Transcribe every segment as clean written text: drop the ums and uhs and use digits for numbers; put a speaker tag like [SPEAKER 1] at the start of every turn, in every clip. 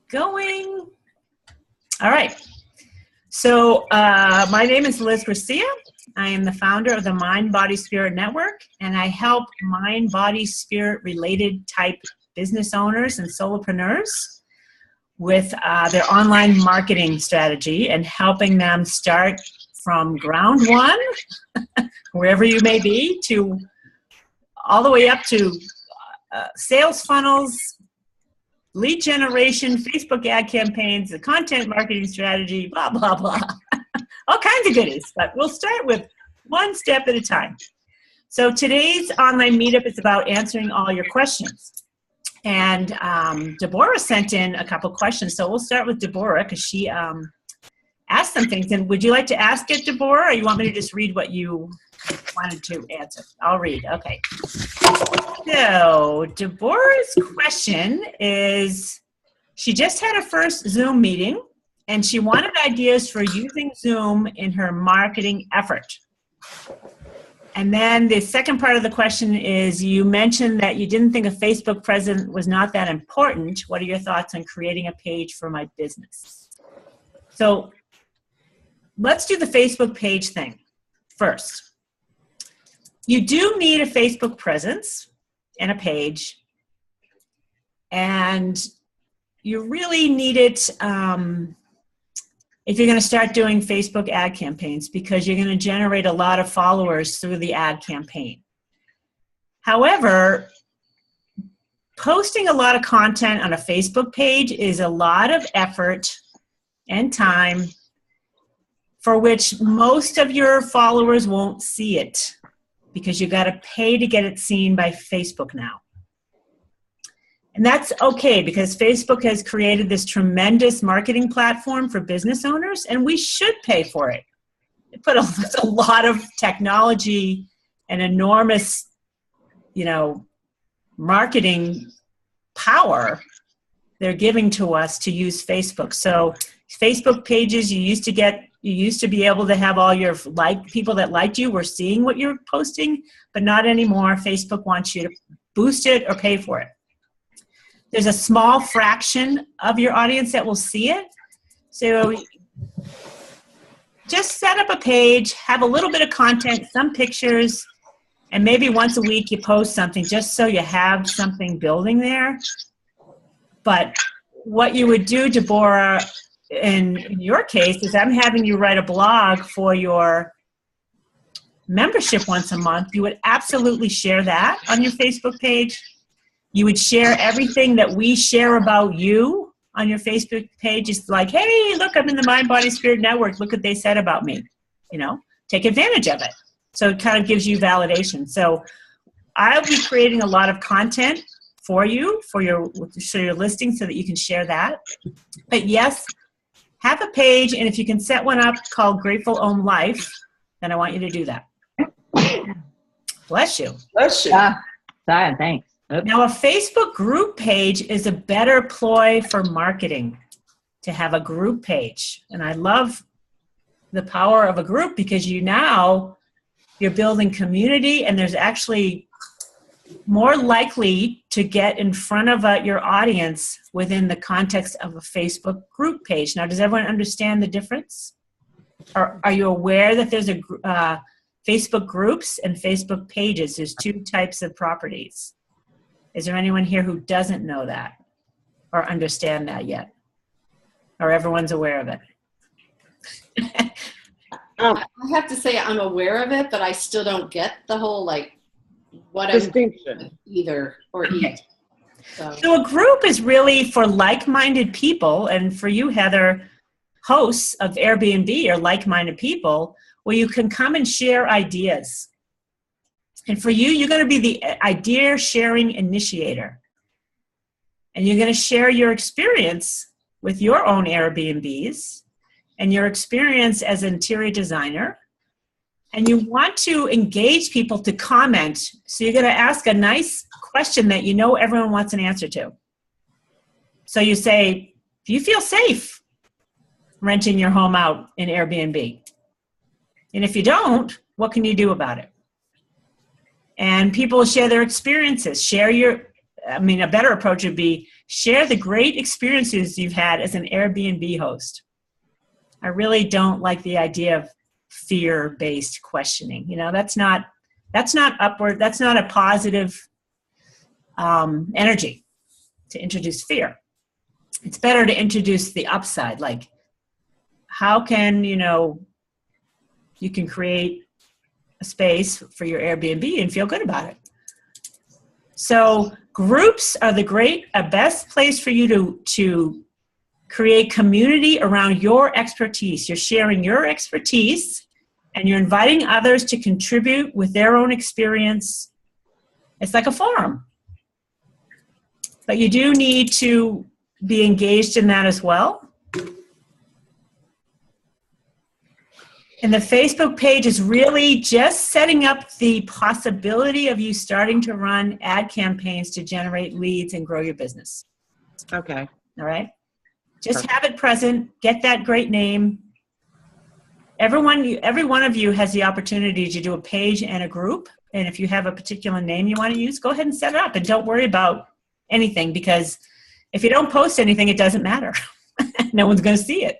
[SPEAKER 1] going. All right. So my name is Liz Garcia. I am the founder of the Mind, Body, Spirit Network, and I help mind, body, spirit related type business owners and solopreneurs with their online marketing strategy and helping them start from ground one, wherever you may be, to all the way up to sales funnels, lead generation, Facebook ad campaigns, the content marketing strategy, blah, blah, blah. All kinds of goodies, but we'll start with one step at a time. So today's online meetup is about answering all your questions. And Deborah sent in a couple questions, so we'll start with Deborah because she asked some things. And would you like to ask it, Deborah, or you want me to just read what you wanted to answer? I'll read, okay. So Deborah's question is, she just had her first Zoom meeting and she wanted ideas for using Zoom in her marketing effort. And then the second part of the question is, you mentioned that you didn't think a Facebook presence was not that important. What are your thoughts on creating a page for my business? So let's do the Facebook page thing first. You do need a Facebook presence and a page, and you really need it if you're going to start doing Facebook ad campaigns, because you're going to generate a lot of followers through the ad campaign. However, posting a lot of content on a Facebook page is a lot of effort and time for which most of your followers won't see it, because you got to pay to get it seen by Facebook now. And that's okay, because Facebook has created this tremendous marketing platform for business owners, and we should pay for it. They put a lot of technology and enormous, marketing power they're giving to us to use Facebook. So Facebook pages, you used to be able to have all your people that liked you were seeing what you're posting, but not anymore. Facebook wants you to boost it or pay for it. There's a small fraction of your audience that will see it. So just set up a page, have a little bit of content, some pictures, and maybe once a week you post something just so you have something building there. But what you would do, Deborah, in your case, is I'm having you write a blog for your membership once a month. You would absolutely share that on your Facebook page. You would share everything that we share about you on your Facebook page. It's like, hey, look, I'm in the Mind, Body, Spirit Network. Look what they said about me. Take advantage of it. So it kind of gives you validation. So I'll be creating a lot of content for you, for your listing, so that you can share that. But yes, have a page, and if you can set one up called Grateful Ohm Life, then I want you to do that. Bless you.
[SPEAKER 2] Bless you.
[SPEAKER 3] Sorry, thanks. Oops.
[SPEAKER 1] Now, a Facebook group page is a better ploy for marketing, to have a group page. And I love the power of a group, because you're building community, and there's actually more likely to get in front of your audience within the context of a Facebook group page. Now, does everyone understand the difference? Or are you aware that there's Facebook groups and Facebook pages? There's two types of properties. Is there anyone here who doesn't know that or understand that yet? Or everyone's aware of it?
[SPEAKER 2] I have to say I'm aware of it, but I still don't get the whole what
[SPEAKER 4] distinction
[SPEAKER 2] either or eat.
[SPEAKER 1] So a group is really for like-minded people, and for you, Heather, hosts of Airbnb are like-minded people, where you can come and share ideas. And for you, you're going to be the idea sharing initiator. And you're going to share your experience with your own Airbnbs and your experience as an interior designer. And you want to engage people to comment. So you're going to ask a nice question that everyone wants an answer to. So you say, do you feel safe renting your home out in Airbnb? And if you don't, what can you do about it? And people share their experiences. Share your a better approach would be share the great experiences you've had as an Airbnb host. I really don't like the idea of fear-based questioning. That's not upward. That's not a positive energy to introduce fear. It's better to introduce the upside, like how can, you can create a space for your Airbnb and feel good about it. So groups are a best place for you to create community around your expertise. You're sharing your expertise and you're inviting others to contribute with their own experience. It's like a forum. But you do need to be engaged in that as well. And the Facebook page is really just setting up the possibility of you starting to run ad campaigns to generate leads and grow your business.
[SPEAKER 4] Okay.
[SPEAKER 1] All right? Just have it present. Get that great name. Every one of you has the opportunity to do a page and a group. And if you have a particular name you want to use, go ahead and set it up. And don't worry about anything, because if you don't post anything, it doesn't matter. No one's going to see it.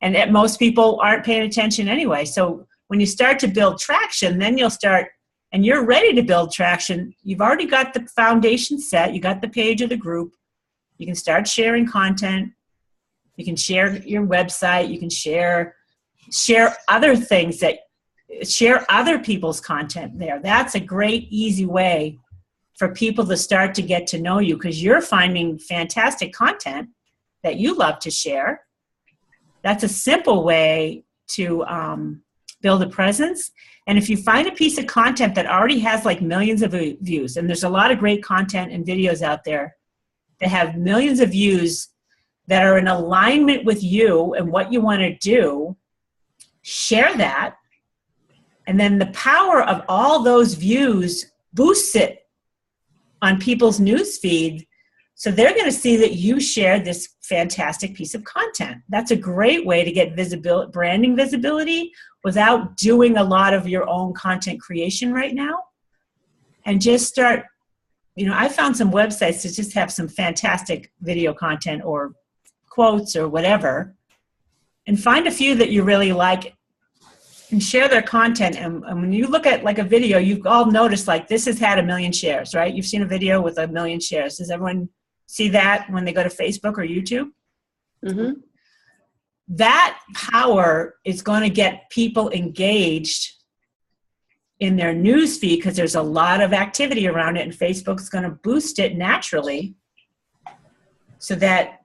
[SPEAKER 1] And most people aren't paying attention anyway. So when you start to build traction, then you'll start, and you're ready to build traction. You've already got the foundation set. You got the page of the group. You can start sharing content. You can share your website. You can share other things share other people's content there. That's a great, easy way for people to start to get to know you, because you're finding fantastic content that you love to share. That's a simple way to build a presence. And if you find a piece of content that already has like millions of views, and there's a lot of great content and videos out there that have millions of views that are in alignment with you and what you want to do, share that. And then the power of all those views boosts it on people's news feed. So they're going to see that you shared this fantastic piece of content. That's a great way to get branding visibility without doing a lot of your own content creation right now. And just start, I found some websites that just have some fantastic video content or quotes or whatever, and find a few that you really like and share their content. And when you look at like a video, you've all noticed like this has had 1 million shares, right? You've seen a video with 1 million shares. Does everyone see that when they go to Facebook or YouTube?
[SPEAKER 2] Mm-hmm.
[SPEAKER 1] That power is going to get people engaged in their news feed because there's a lot of activity around it, and Facebook's going to boost it naturally so that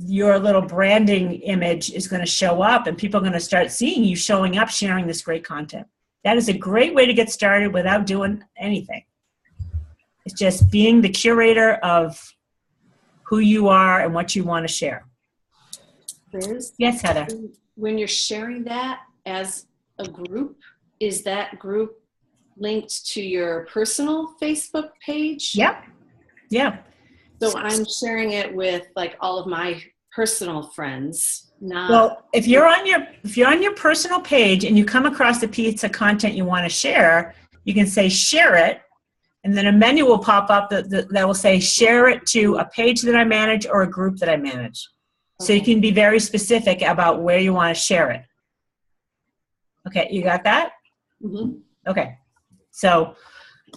[SPEAKER 1] your little branding image is going to show up and people are going to start seeing you showing up, sharing this great content. That is a great way to get started without doing anything. It's just being the curator of who you are and what you want to share.
[SPEAKER 2] Liz?
[SPEAKER 1] Yes, Heather.
[SPEAKER 2] When you're sharing that as a group, is that group linked to your personal Facebook page?
[SPEAKER 1] Yep. Yeah.
[SPEAKER 2] So I'm sharing it with like all of my personal friends.
[SPEAKER 1] Well, if you're on your personal page and you come across a piece of content you want to share, you can say share it, and then a menu will pop up that will say share it to a page that I manage or a group that I manage. Okay. So you can be very specific about where you want to share it. Okay, you got that?
[SPEAKER 2] Mm-hmm.
[SPEAKER 1] Okay. So,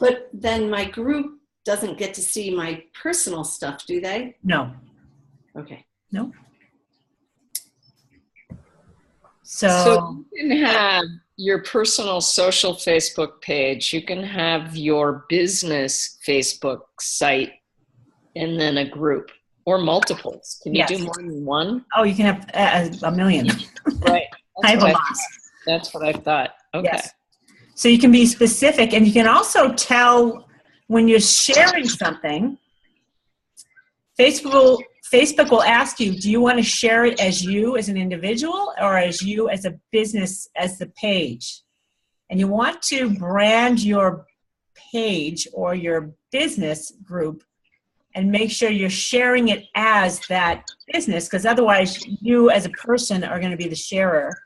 [SPEAKER 2] but then my group doesn't get to see my personal stuff, do they?
[SPEAKER 1] No.
[SPEAKER 2] Okay.
[SPEAKER 1] No.
[SPEAKER 4] So you can have your personal social Facebook page, you can have your business Facebook site, and then a group or multiples. Can you do more than one?
[SPEAKER 1] Oh, you can have 1 million.
[SPEAKER 4] Right.
[SPEAKER 1] That's
[SPEAKER 4] what I thought. Okay.
[SPEAKER 1] Yes. So you can be specific, and you can also tell when you're sharing something, Facebook will ask you, do you want to share it as you as an individual or as you as a business as the page? And you want to brand your page or your business group and make sure you're sharing it as that business, because otherwise you as a person are going to be the sharer,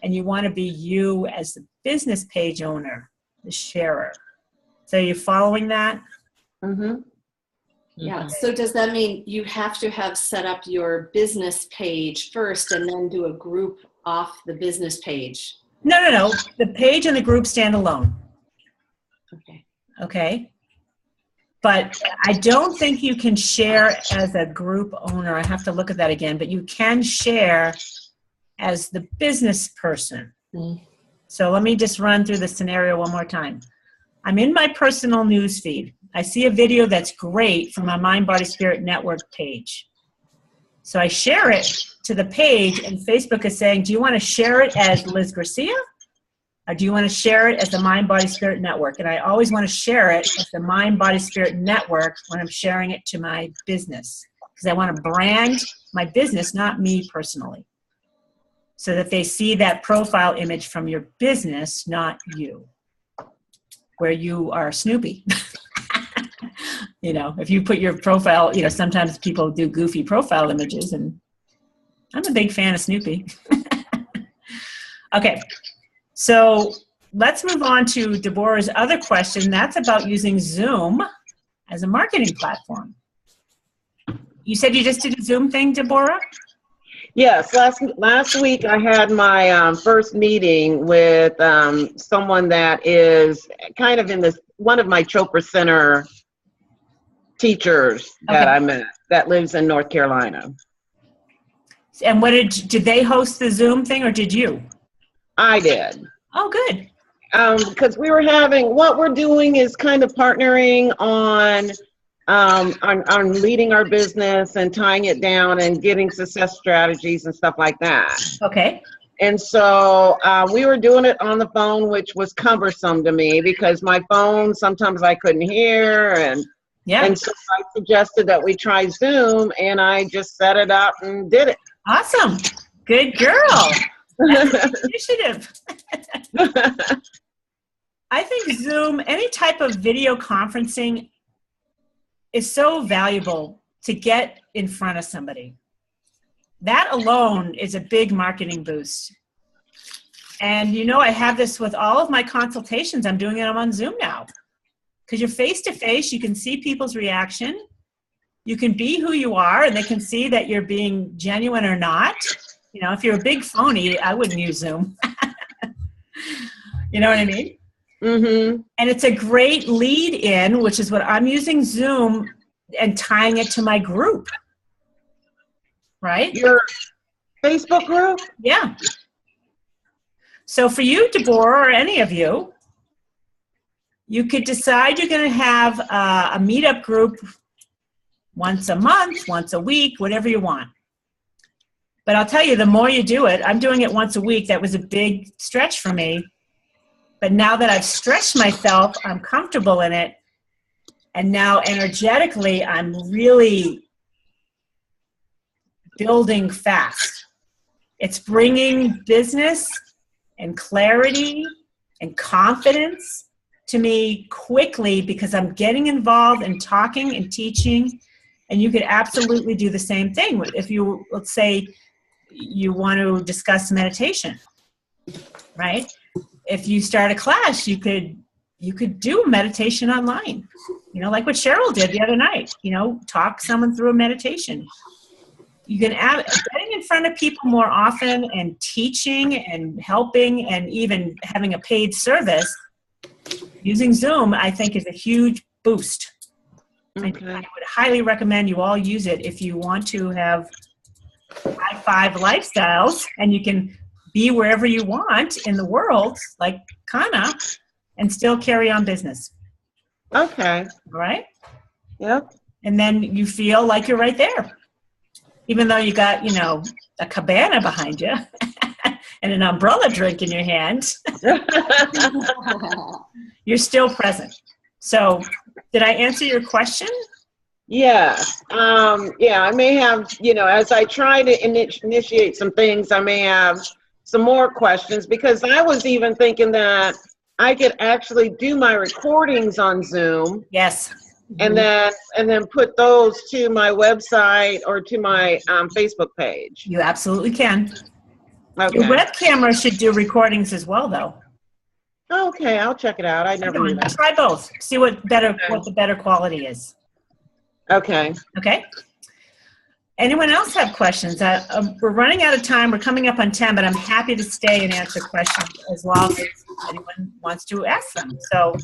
[SPEAKER 1] and you want to be you as the business page owner, the sharer. So you're following that?
[SPEAKER 2] Mm-hmm. Yeah. So does that mean you have to have set up your business page first and then do a group off the business page?
[SPEAKER 1] No. The page and the group stand alone.
[SPEAKER 2] Okay.
[SPEAKER 1] Okay. But I don't think you can share as a group owner. I have to look at that again, but you can share as the business person. So let me just run through the scenario one more time. I'm in my personal news feed. I see a video that's great from my Mind, Body, Spirit Network page. So I share it to the page, and Facebook is saying, do you want to share it as Liz Garcia? Or do you want to share it as the Mind, Body, Spirit Network? And I always want to share it as the Mind, Body, Spirit Network when I'm sharing it to my business. Because I want to brand my business, not me personally. So that they see that profile image from your business, not you. Where you are Snoopy. You know, if you put your profile, you know, sometimes people do goofy profile images, and I'm a big fan of Snoopy. Okay, so let's move on to Deborah's other question. That's about using Zoom as a marketing platform. You said you just did a Zoom thing, Deborah?
[SPEAKER 5] Yes, last week I had my first meeting with someone that is kind of in this, one of my Chopra Center teachers that I met that lives in North Carolina.
[SPEAKER 1] And what did they host the Zoom thing, or did you?
[SPEAKER 5] I did.
[SPEAKER 1] Oh, good.
[SPEAKER 5] Because we were having, what we're doing is kind of partnering on leading our business and tying it down and getting success strategies and stuff like that.
[SPEAKER 1] Okay.
[SPEAKER 5] And so we were doing it on the phone, which was cumbersome to me because my phone, sometimes I couldn't hear. And so I suggested that we try Zoom, and I just set it up and did it.
[SPEAKER 1] Awesome. Good girl. That's initiative. I think Zoom, any type of video conferencing, is so valuable to get in front of somebody. That alone is a big marketing boost. And you know, I have this with all of my consultations. I'm doing it on Zoom now. Because you're face-to-face, you can see people's reaction. You can be who you are, and they can see that you're being genuine or not. You know, if you're a big phony, I wouldn't use Zoom. You know what I mean?
[SPEAKER 5] Mm-hmm.
[SPEAKER 1] And it's a great lead in, which is what I'm using Zoom and tying it to my group. Right?
[SPEAKER 5] Your Facebook group?
[SPEAKER 1] Yeah. So for you, Deborah, or any of you, you could decide you're going to have a meetup group once a month, once a week, whatever you want. But I'll tell you, the more you do it, I'm doing it once a week. That was a big stretch for me. But now that I've stretched myself, I'm comfortable in it. And now energetically, I'm really building fast. It's bringing business and clarity and confidence to me quickly because I'm getting involved and talking and teaching. And you could absolutely do the same thing. If you, let's say, you want to discuss meditation, right? If you start a class, you could do meditation online, you know, like what Cheryl did the other night, you know, talk someone through a meditation. You can add getting in front of people more often and teaching and helping and even having a paid service using Zoom, I think, is a huge boost.
[SPEAKER 5] Okay.
[SPEAKER 1] I would highly recommend you all use it if you want to have high-five lifestyles, and you can be wherever you want in the world, like Kana, and still carry on business.
[SPEAKER 5] Okay.
[SPEAKER 1] All right?
[SPEAKER 5] Yep.
[SPEAKER 1] And then you feel like you're right there. Even though you got, you know, a cabana behind you and an umbrella drink in your hand, you're still present. So did I answer your question?
[SPEAKER 5] Yeah. Yeah, I may have, you know, as I try to initiate some things, I may have some more questions, because I was even thinking that I could actually do my recordings on Zoom.
[SPEAKER 1] Yes.
[SPEAKER 5] And then put those to my website or to my Facebook page.
[SPEAKER 1] You absolutely can.
[SPEAKER 5] Okay.
[SPEAKER 1] Your web camera should do recordings as well, though.
[SPEAKER 5] Okay, I'll check it out. I never knew that.
[SPEAKER 1] Try both. See what the better quality is.
[SPEAKER 5] Okay.
[SPEAKER 1] Okay. Anyone else have questions? We're running out of time. We're coming up on 10, but I'm happy to stay and answer questions as long as anyone wants to ask them. So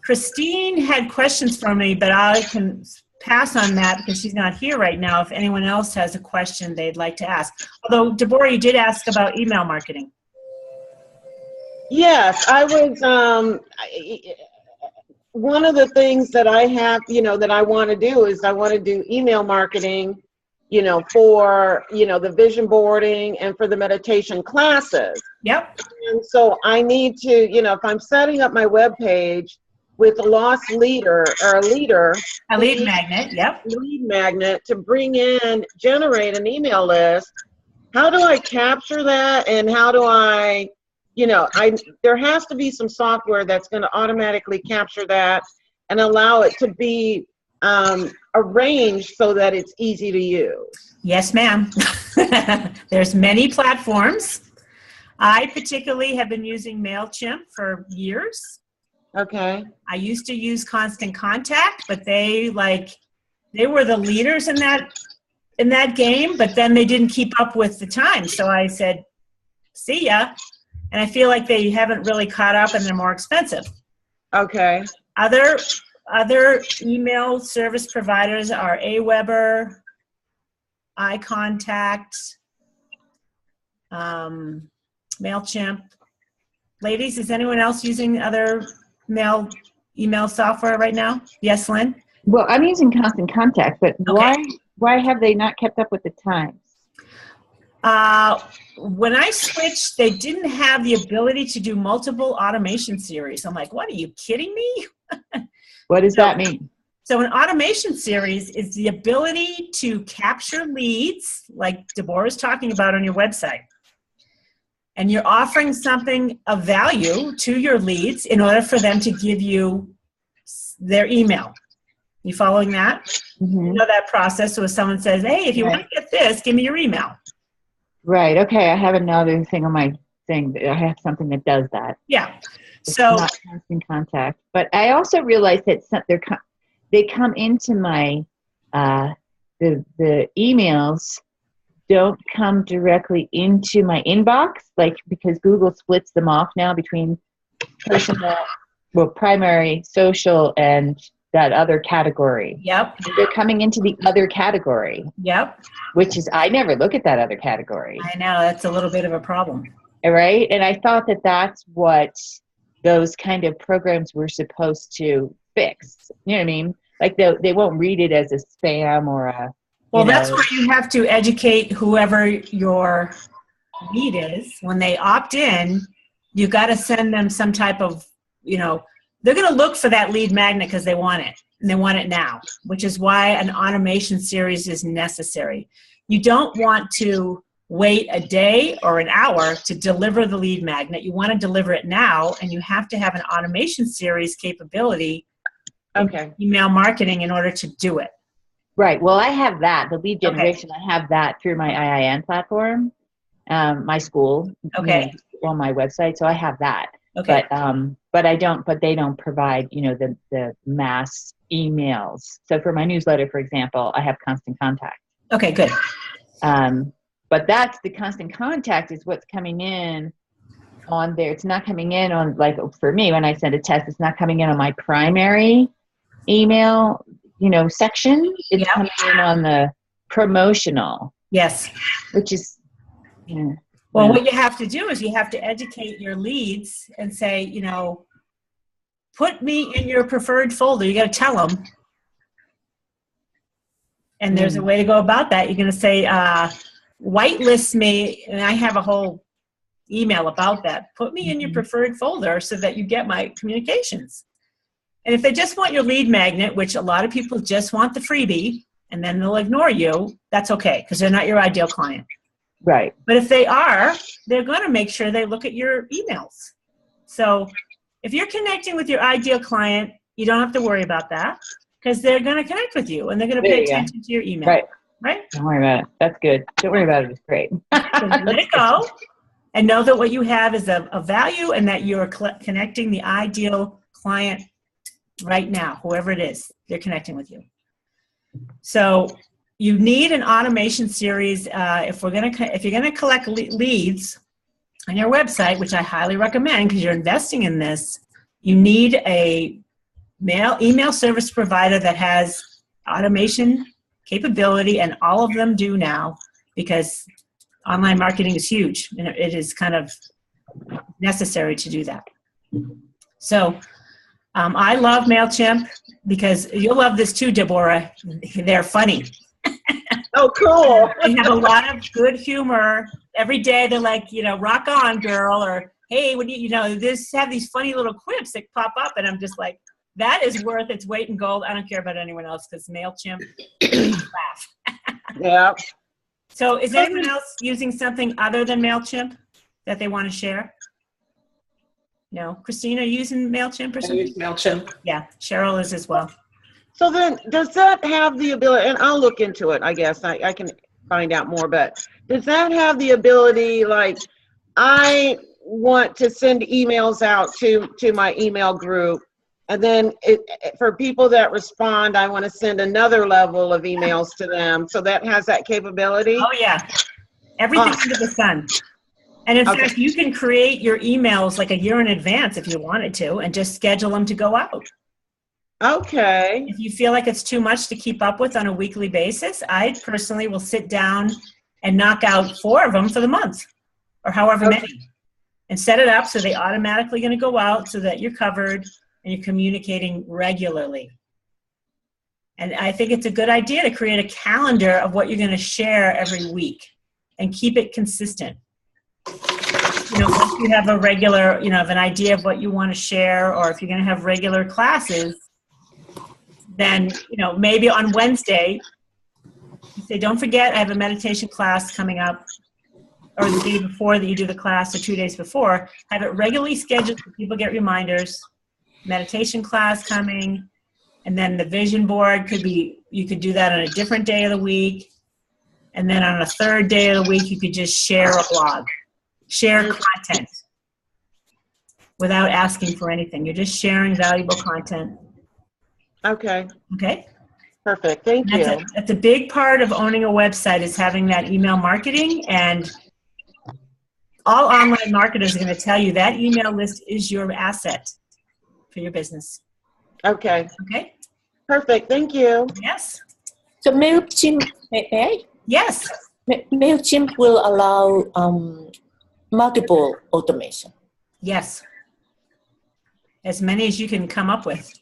[SPEAKER 1] Christine had questions for me, but I can pass on that because she's not here right now if anyone else has a question they'd like to ask. Although, Deborah, you did ask about email marketing.
[SPEAKER 5] Yes, I was, one of the things that I have, that I want to do is I want to do email marketing, for, the vision boarding and for the meditation classes.
[SPEAKER 1] Yep.
[SPEAKER 5] And so I need to, if I'm setting up my web page with a lost leader or a
[SPEAKER 1] lead magnet, yep.
[SPEAKER 5] Lead magnet to generate an email list, how do I capture that and how do I, there has to be some software that's going to automatically capture that and allow it to be arranged so that it's easy to use.
[SPEAKER 1] Yes, ma'am. There's many platforms. I particularly have been using MailChimp for years.
[SPEAKER 5] Okay.
[SPEAKER 1] I used to use Constant Contact, but they were the leaders in that game, but then they didn't keep up with the times. So I said, see ya. And I feel like they haven't really caught up and they're more expensive.
[SPEAKER 5] Okay.
[SPEAKER 1] Other email service providers are Aweber, iContact, MailChimp. Ladies, is anyone else using other email software right now? Yes, Lynn?
[SPEAKER 3] Well, I'm using Constant Contact, but
[SPEAKER 1] Okay.
[SPEAKER 3] why have they not kept up with the times?
[SPEAKER 1] When I switched, they didn't have the ability to do multiple automation series. I'm like, what, are you kidding me?
[SPEAKER 3] What does that mean?
[SPEAKER 1] So an automation series is the ability to capture leads, like Deborah is talking about on your website. And you're offering something of value to your leads in order for them to give you their email. You following that?
[SPEAKER 3] Mm-hmm.
[SPEAKER 1] You know that process. So if someone says, hey, if you want to get this, give me your email.
[SPEAKER 3] Right. Okay. I have another thing on my thing. I have something that does that.
[SPEAKER 1] Yeah.
[SPEAKER 3] It's
[SPEAKER 1] So
[SPEAKER 3] not Constant Contact. But I also realized that they come into my the emails don't come directly into my inbox, because Google splits them off now between personal, primary, social, and that other category.
[SPEAKER 1] Yep.
[SPEAKER 3] They're coming into the other category.
[SPEAKER 1] Yep.
[SPEAKER 3] Which is, I never look at that other category.
[SPEAKER 1] I know, that's a little bit of a problem.
[SPEAKER 3] Right? And I thought that that's what those kind of programs were supposed to fix. You know what I mean? Like they won't read it as a spam or a...
[SPEAKER 1] Well, that's where you have to educate whoever your lead is. When they opt in, you got to send them some type of, they're going to look for that lead magnet because they want it. And they want it now, which is why an automation series is necessary. You don't want to wait a day or an hour to deliver the lead magnet. You want to deliver it now, and you have to have an automation series capability in email marketing in order to do it.
[SPEAKER 3] Right. Well, I have that. The lead generation, I have that through my IIN platform, my school, on my website. So I have that.
[SPEAKER 1] Okay.
[SPEAKER 3] But I don't. But they don't provide, the mass emails. So for my newsletter, for example, I have Constant Contact.
[SPEAKER 1] Okay. Good.
[SPEAKER 3] But that's the Constant Contact is what's coming in on there. It's not coming in on, for me, when I send a test, it's not coming in on my primary email, section. It's coming in on the promotional.
[SPEAKER 1] Yes.
[SPEAKER 3] Which is,
[SPEAKER 1] well, what you have to do is you have to educate your leads and say, put me in your preferred folder. You got to tell them. And there's a way to go about that. You're going to say, whitelist me, and I have a whole email about that. Put me in your preferred folder so that you get my communications. And if they just want your lead magnet, which a lot of people just want the freebie, and then they'll ignore you, that's okay, because they're not your ideal client.
[SPEAKER 3] Right.
[SPEAKER 1] But if they are, they're going to make sure they look at your emails. So if you're connecting with your ideal client, you don't have to worry about that, because they're going to connect with you, and they're going to pay attention to your email.
[SPEAKER 3] Right.
[SPEAKER 1] Right?
[SPEAKER 3] Don't worry about it. That's good. Don't worry about it. It's great.
[SPEAKER 1] So let it go and know that what you have is of value and that you're connecting the ideal client right now, whoever it is, they're connecting with you. So you need an automation series if you're gonna collect leads on your website, which I highly recommend because you're investing in this. You need a email service provider that has automation capability, and all of them do now because online marketing is huge and it is kind of necessary to do that. So I love MailChimp because you'll love this too, Deborah. They're funny.
[SPEAKER 5] Oh, cool.
[SPEAKER 1] They have a lot of good humor. Every day they're like, rock on, girl, or hey, when just have these funny little quips that pop up, and I'm just like, that is worth its weight in gold. I don't care about anyone else because MailChimp, laugh.
[SPEAKER 5] Yeah.
[SPEAKER 1] So is anyone else using something other than MailChimp that they want to share? No. Christina, using MailChimp or something?
[SPEAKER 6] I use MailChimp.
[SPEAKER 1] Yeah, Cheryl is as well.
[SPEAKER 5] So then, does that have the ability, and I'll look into it, I guess, I can find out more, but does that have the ability, like, I want to send emails out to my email group, and then for people that respond, I want to send another level of emails to them, so that has that capability?
[SPEAKER 1] Oh, yeah. Everything under the sun. And in fact, you can create your emails like a year in advance if you wanted to, and just schedule them to go out.
[SPEAKER 5] Okay.
[SPEAKER 1] If you feel like it's too much to keep up with on a weekly basis, I personally will sit down and knock out 4 of them for the month or however many and set it up so they automatically going to go out so that you're covered and you're communicating regularly. And I think it's a good idea to create a calendar of what you're going to share every week and keep it consistent. Once you have a regular, have an idea of what you want to share, or if you're going to have regular classes, then, maybe on Wednesday, you say, don't forget, I have a meditation class coming up, or the day before that you do the class, or 2 days before. Have it regularly scheduled so people get reminders. Meditation class coming, and then the vision board could be, you could do that on a different day of the week. And then on a third day of the week, you could just share a blog, share content without asking for anything. You're just sharing valuable content.
[SPEAKER 5] Okay.
[SPEAKER 1] Okay.
[SPEAKER 5] Perfect. Thank you.
[SPEAKER 1] That's a big part of owning a website is having that email marketing, and all online marketers are going to tell you that email list is your asset for your business.
[SPEAKER 5] Okay.
[SPEAKER 1] Okay.
[SPEAKER 5] Perfect. Thank you.
[SPEAKER 1] Yes.
[SPEAKER 6] So MailChimp, may I?
[SPEAKER 1] Yes.
[SPEAKER 6] MailChimp will allow multiple automation.
[SPEAKER 1] Yes. As many as you can come up with.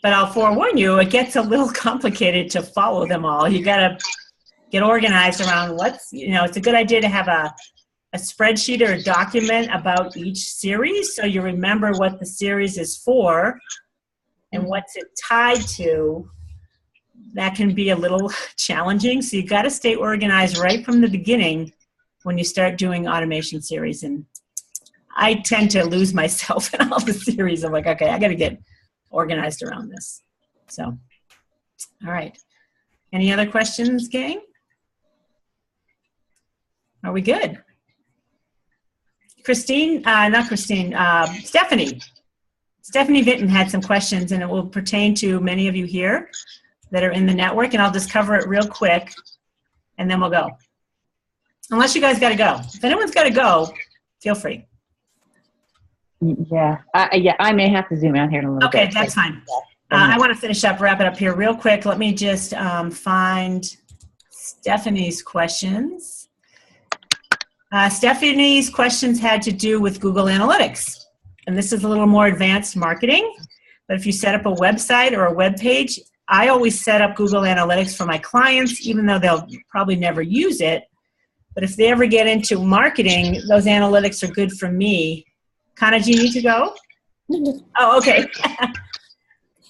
[SPEAKER 1] But I'll forewarn you, it gets a little complicated to follow them all. You got to get organized around it's a good idea to have a spreadsheet or a document about each series so you remember what the series is for and what's it tied to. That can be a little challenging. So you got to stay organized right from the beginning when you start doing automation series. And I tend to lose myself in all the series. I'm like, okay, I got to get organized around this. So, all right. Any other questions, gang? Are we good? Stephanie Vinton had some questions, and it will pertain to many of you here that are in the network, and I'll just cover it real quick, and then we'll go. Unless you guys got to go. If anyone's got to go, feel free.
[SPEAKER 3] Yeah, I may have to zoom out here in a little bit.
[SPEAKER 1] Okay, that's fine. I want to wrap it up here real quick. Let me just find Stephanie's questions. Stephanie's questions had to do with Google Analytics. And this is a little more advanced marketing. But if you set up a website or a web page, I always set up Google Analytics for my clients, even though they'll probably never use it. But if they ever get into marketing, those analytics are good for me. Kana, do you need to go? Oh, okay.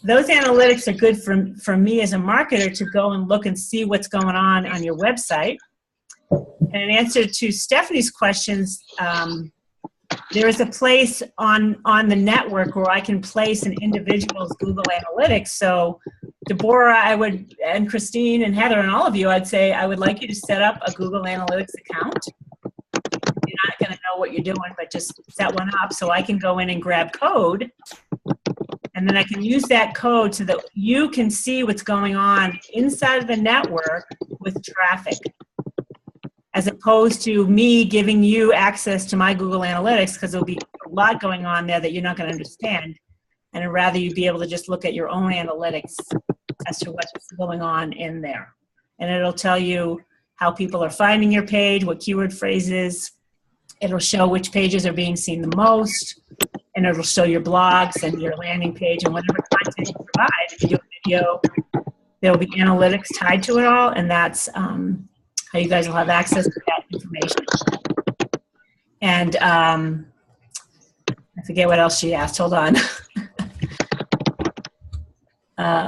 [SPEAKER 1] Those analytics are good for me as a marketer to go and look and see what's going on your website. And in answer to Stephanie's questions, there is a place on the network where I can place an individual's Google Analytics. So Deborah, and Christine and Heather and all of you, I'd say I would like you to set up a Google Analytics account. You're not going to know what you're doing, but just set one up so I can go in and grab code. And And then I can use that code so that you can see what's going on inside of the network with traffic, as opposed to me giving you access to my Google Analytics, because there'll be a lot going on there that you're not going to understand. And I'd rather you be able to just look at your own analytics as to what's going on in there. And it'll tell you how people are finding your page, what keyword phrases. It'll show which pages are being seen the most. And it'll show your blogs and your landing page and whatever content you provide. If you do a video, there'll be analytics tied to it all. And that's how you guys will have access to that information. And I forget what else she asked. Hold on.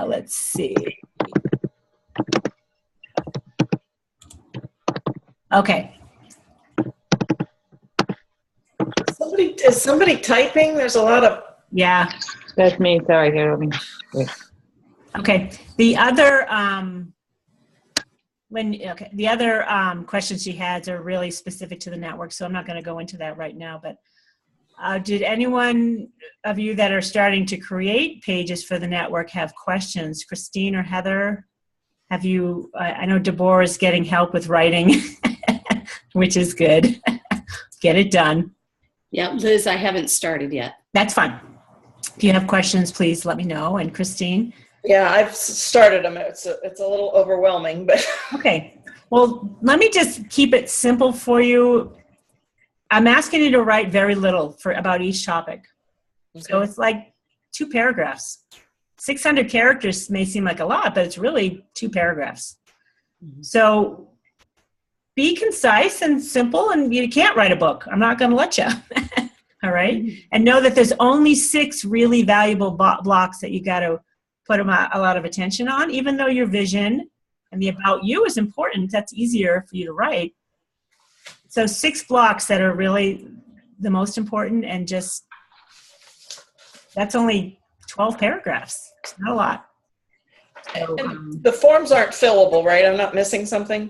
[SPEAKER 1] Let's see. Okay.
[SPEAKER 7] Is somebody typing? There's a lot of.
[SPEAKER 1] Yeah.
[SPEAKER 3] That's me. Sorry, Carolyn.
[SPEAKER 1] Okay. The other questions she had are really specific to the network, so I'm not going to go into that right now. But did anyone of you that are starting to create pages for the network have questions? Christine or Heather, have you? I know Deborah is getting help with writing, which is good. Get it done.
[SPEAKER 2] Yeah, Liz, I haven't started yet.
[SPEAKER 1] That's fine. If you have questions, please let me know. And Christine?
[SPEAKER 7] Yeah, I've started them. It's a little overwhelming, but.
[SPEAKER 1] Okay. Well, let me just keep it simple for you. I'm asking you to write very little about each topic. Okay. So it's like 2 paragraphs. 600 characters may seem like a lot, but it's really 2 paragraphs. Mm-hmm. So be concise and simple, and you can't write a book. I'm not going to let you. All right? Mm-hmm. And know that there's only 6 really valuable blocks that you got to put a lot of attention on, even though your vision and the about you is important. That's easier for you to write. So 6 blocks that are really the most important, and just, that's only 12 paragraphs. It's not a lot. So,
[SPEAKER 7] the forms aren't fillable, right? I'm not missing something?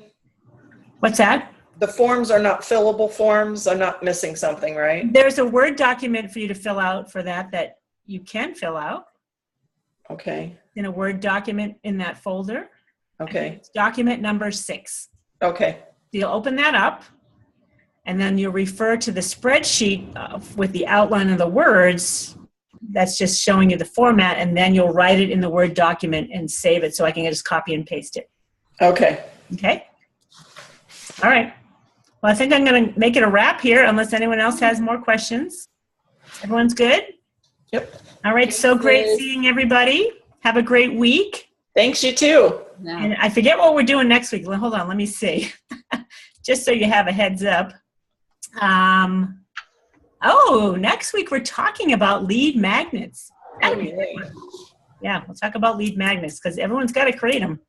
[SPEAKER 1] What's that?
[SPEAKER 7] The forms are not fillable forms. I'm not missing something, right?
[SPEAKER 1] There's a Word document for you to fill out for that you can fill out.
[SPEAKER 7] Okay.
[SPEAKER 1] In a Word document in that folder.
[SPEAKER 7] Okay.
[SPEAKER 1] It's document number 6.
[SPEAKER 7] Okay.
[SPEAKER 1] So you'll open that up, and then you'll refer to the spreadsheet with the outline of the words. That's just showing you the format, and then you'll write it in the Word document and save it so I can just copy and paste it.
[SPEAKER 7] Okay.
[SPEAKER 1] Okay? All right. Well, I think I'm going to make it a wrap here unless anyone else has more questions. Everyone's good?
[SPEAKER 7] Yep.
[SPEAKER 1] All right. So great seeing everybody. Have a great week.
[SPEAKER 7] Thanks, you too.
[SPEAKER 2] Yeah.
[SPEAKER 1] And I forget what we're doing next week. Hold on. Let me see. Just so you have a heads up. Next week we're talking about lead magnets. Yeah, we'll talk about lead magnets because everyone's got to create them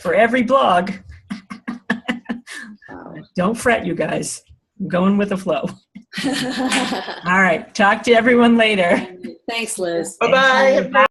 [SPEAKER 1] for every blog. Don't fret, you guys. I'm going with the flow. All right. Talk to everyone later.
[SPEAKER 2] Thanks, Liz.
[SPEAKER 7] Bye-bye.
[SPEAKER 1] Bye.